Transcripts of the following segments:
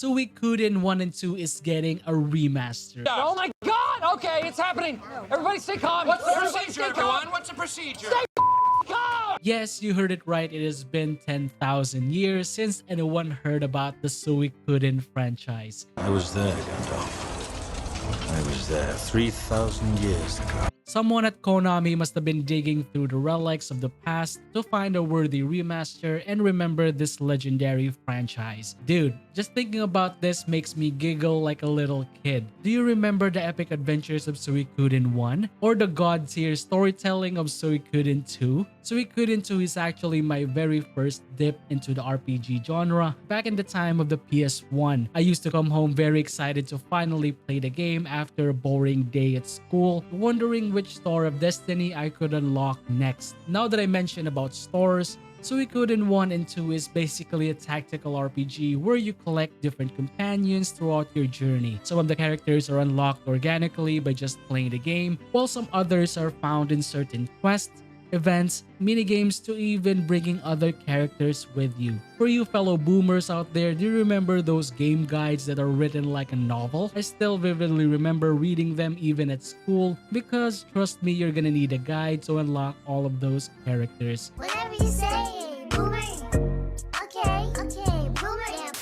Suikuden 1 and 2 is getting a remaster. Oh my god! Okay, it's happening! Everybody stay calm! What's the Everybody procedure, stay calm. everyone? What's the procedure? Stay calm! Yes, you heard it right. It has been 10,000 years since anyone heard about the Suikuden franchise. I was there, Gandalf. I was there 3,000 years ago. Someone at Konami must have been digging through the relics of the past to find a worthy remaster and remember this legendary franchise. Dude, just thinking about this makes me giggle like a little kid. Do you remember the epic adventures of Suikoden 1? Or the god tier storytelling of Suikoden 2? Suikoden 2 is actually my very first dip into the RPG genre back in the time of the PS1. I used to come home very excited to finally play the game after a boring day at school, wondering which Star of Destiny I could unlock next. Now that I mentioned about stores, Suikoden 1 and 2 is basically a tactical RPG where you collect different companions throughout your journey. Some of the characters are unlocked organically by just playing the game, while some others are found in certain quests, events, minigames, to even bringing other characters with you. For you fellow boomers out there, do you remember those game guides that are written like a novel? I still vividly remember reading them even at school because trust me, you're gonna need a guide to unlock all of those characters. Whatever you say, boomer. Okay, boomer. Yeah.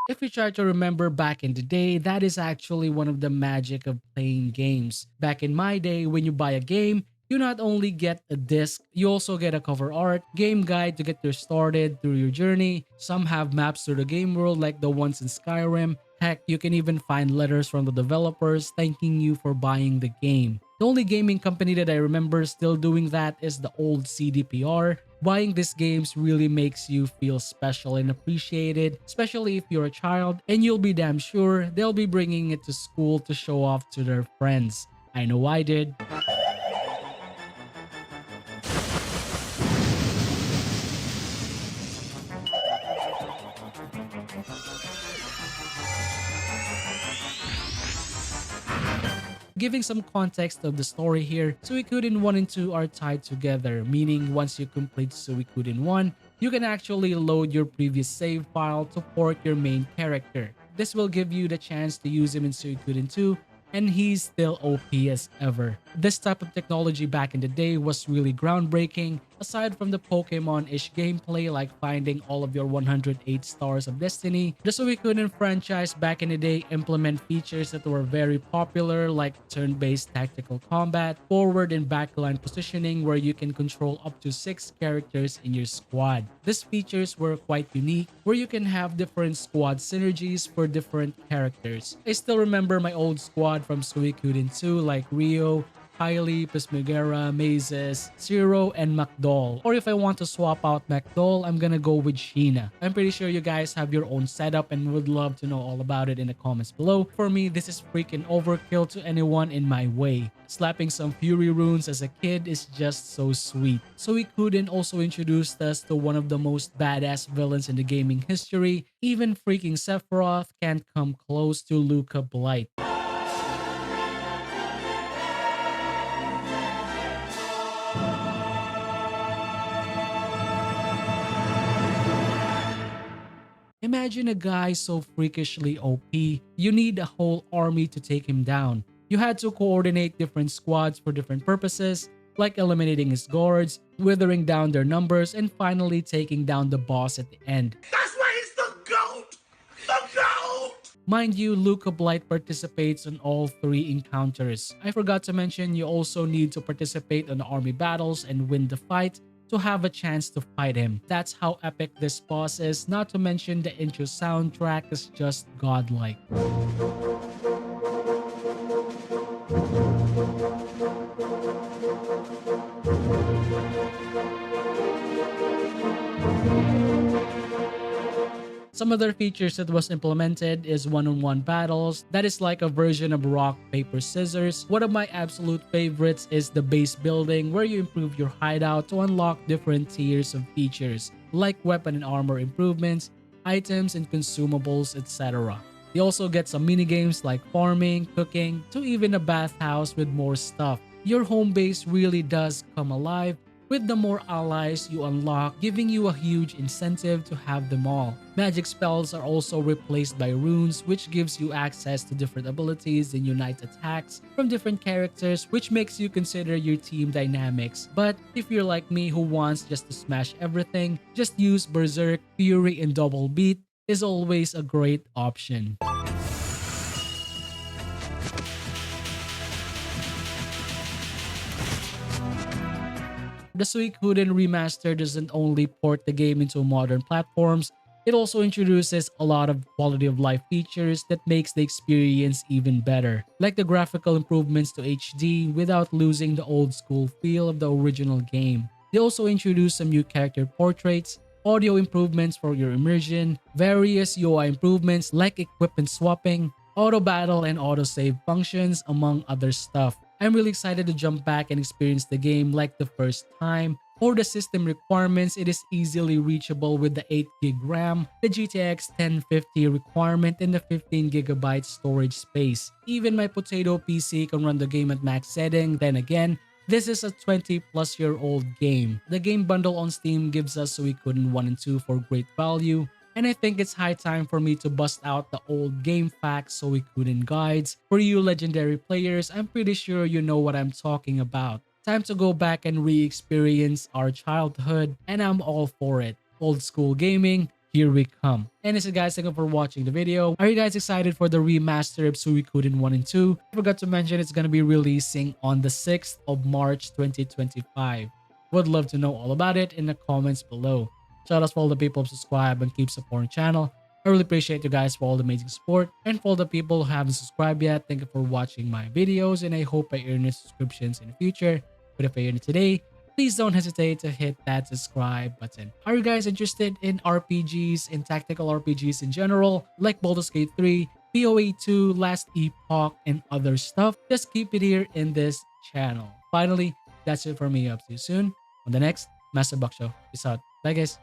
If you try to remember back in the day, that is actually one of the magic of playing games. Back in my day, when you buy a game, you not only get a disc, you also get a cover art, game guide to get you started through your journey. Some have maps to the game world like the ones in Skyrim. Heck, you can even find letters from the developers thanking you for buying the game. The only gaming company that I remember still doing that is the old CDPR. Buying these games really makes you feel special and appreciated, especially if you're a child, and you'll be damn sure they'll be bringing it to school to show off to their friends. I know I did. Giving some context of the story here, Suikoden 1 and 2 are tied together, meaning once you complete Suikoden 1, you can actually load your previous save file to port your main character. This will give you the chance to use him in Suikoden 2, and he's still OP as ever. This type of technology back in the day was really groundbreaking. Aside from the Pokemon-ish gameplay like finding all of your 108 stars of destiny, the Suikoden franchise back in the day implement features that were very popular like turn-based tactical combat, forward and backline positioning where you can control up to 6 characters in your squad. These features were quite unique where you can have different squad synergies for different characters. I still remember my old squad from Suikoden 2 like Rio, Kylie, Pismugera, Mazes, Zero, and McDowell. Or if I want to swap out McDowell, I'm gonna go with Sheena. I'm pretty sure you guys have your own setup and would love to know all about it in the comments below. For me, this is freaking overkill to anyone in my way. Slapping some Fury runes as a kid is just so sweet. Suikoden also introduced us to one of the most badass villains in the gaming history. Even freaking Sephiroth can't come close to Luca Blight. Imagine a guy so freakishly OP, you need a whole army to take him down. You had to coordinate different squads for different purposes, like eliminating his guards, withering down their numbers, and finally taking down the boss at the end. That's why he's the GOAT! The GOAT! Mind you, Luca Blight participates on all 3 encounters. I forgot to mention you also need to participate on the army battles and win the fight to have a chance to fight him. That's how epic this boss is, not to mention the intro soundtrack is just godlike. Some other features that was implemented is one-on-one battles. That is like a version of rock, paper, scissors. One of my absolute favorites is the base building where you improve your hideout to unlock different tiers of features like weapon and armor improvements, items and consumables, etc. You also get some minigames like farming, cooking, to even a bathhouse with more stuff. Your home base really does come alive with the more allies you unlock, giving you a huge incentive to have them all. Magic spells are also replaced by runes, which gives you access to different abilities and unite attacks from different characters, which makes you consider your team dynamics. But if you're like me who wants just to smash everything, just use Berserk, Fury, and Double Beat is always a great option. The Suikoden Remaster doesn't only port the game into modern platforms, it also introduces a lot of quality of life features that makes the experience even better, like the graphical improvements to HD without losing the old school feel of the original game. They also introduced some new character portraits, audio improvements for your immersion, various UI improvements like equipment swapping, auto battle and auto save functions, among other stuff. I'm really excited to jump back and experience the game like the first time. For the system requirements, it is easily reachable with the 8GB RAM, the GTX 1050 requirement, and the 15GB storage space. Even my potato PC can run the game at max setting. Then again, this is a 20+ year old game. The game bundle on Steam gives us Suikoden 1 and 2 for great value, and I think it's high time for me to bust out the old game facts Suikoden guides. For you legendary players, I'm pretty sure you know what I'm talking about. Time to go back and re-experience our childhood, and I'm all for it. Old school gaming, here we come. And that's it guys, thank you for watching the video. Are you guys excited for the remaster of Suikoden 1 and 2? I forgot to mention it's gonna be releasing on the 6th of March 2025. Would love to know all about it in the comments below. Shout out for all the people who subscribe and keep supporting the channel. I really appreciate you guys for all the amazing support. And for all the people who haven't subscribed yet, thank you for watching my videos, and I hope I earn your subscriptions in the future. But if I earn it today, please don't hesitate to hit that subscribe button. Are you guys interested in RPGs and tactical RPGs in general, like Baldur's Gate 3, PoE 2, Last Epoch, and other stuff? Just keep it here in this channel. Finally, that's it for me. Up to you soon on the next Master Buck Show. Peace out. Bye guys.